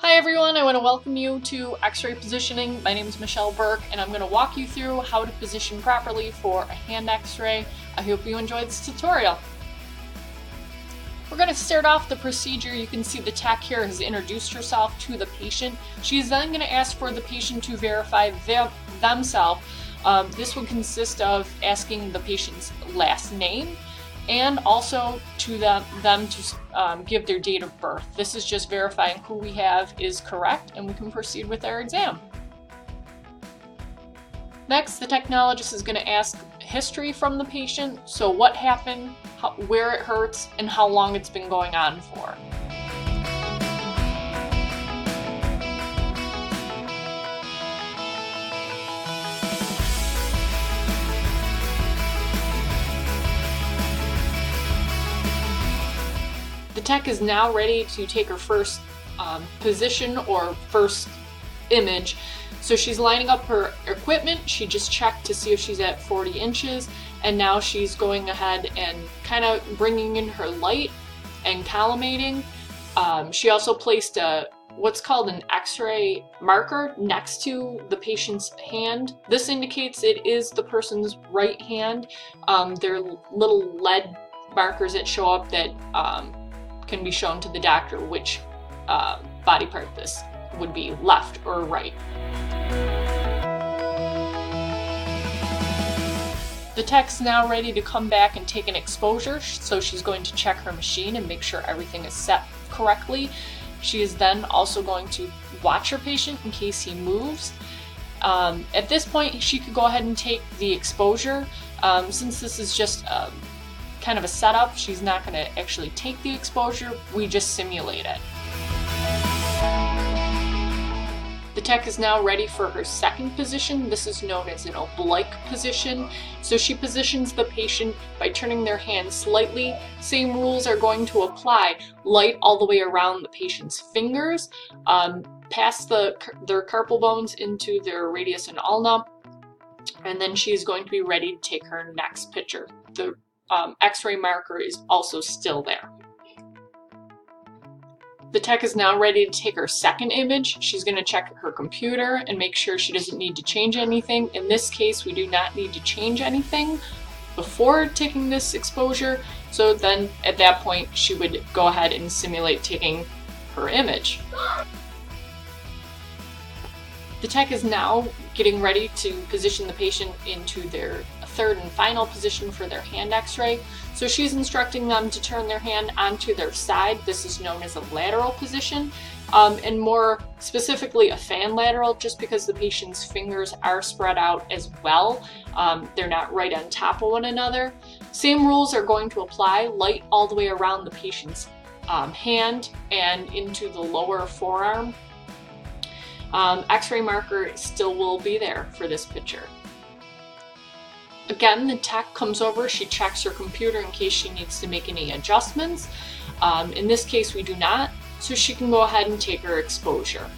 Hi everyone, I want to welcome you to X-ray positioning. My name is Michelle Burke and I'm going to walk you through how to position properly for a hand X-ray. I hope you enjoyed this tutorial. We're going to start off the procedure. You can see the tech here has introduced herself to the patient. She's then going to ask for the patient to verify themselves. This would consist of asking the patient's last name and also to them to give their date of birth. This is just verifying who we have is correct and we can proceed with our exam. Next, the technologist is going to ask history from the patient, so what happened, where it hurts, and how long it's been going on for. The tech is now ready to take her first position or first image. So she's lining up her equipment. She just checked to see if she's at 40 inches, and now she's going ahead and kind of bringing in her light and collimating. She also placed what's called an X-ray marker next to the patient's hand. This indicates it is the person's right hand. They're little lead markers that show up that can be shown to the doctor which body part this would be, left or right. The tech's now ready to come back and take an exposure, so she's going to check her machine and make sure everything is set correctly. She is then also going to watch her patient in case he moves. At this point, she could go ahead and take the exposure. Since this is just kind of a setup, she's not going to actually take the exposure, we just simulate it. The tech is now ready for her second position. This is known as an oblique position. So she positions the patient by turning their hand slightly. Same rules are going to apply. Light all the way around the patient's fingers, past their carpal bones into their radius and ulna, and then she's going to be ready to take her next picture. The X-ray marker is also still there. The tech is now ready to take her second image. She's going to check her computer and make sure she doesn't need to change anything. In this case, we do not need to change anything before taking this exposure. So then at that point, she would go ahead and simulate taking her image. The tech is now getting ready to position the patient into their third and final position for their hand X-ray. So she's instructing them to turn their hand onto their side. This is known as a lateral position, and more specifically a fan lateral, just because the patient's fingers are spread out as well. They're not right on top of one another. Same rules are going to apply. Light all the way around the patient's hand and into the lower forearm. X-ray marker still will be there for this picture. Again, the tech comes over, she checks her computer in case she needs to make any adjustments. In this case, we do not, so she can go ahead and take her exposure.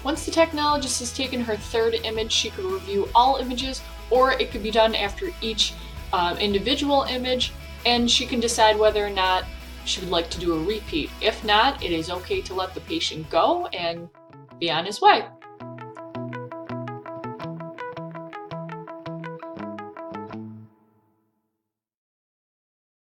Once the technologist has taken her third image, she could review all images, or it could be done after each individual image, and she can decide whether or not she would like to do a repeat. If not, it is okay to let the patient go and be on his way.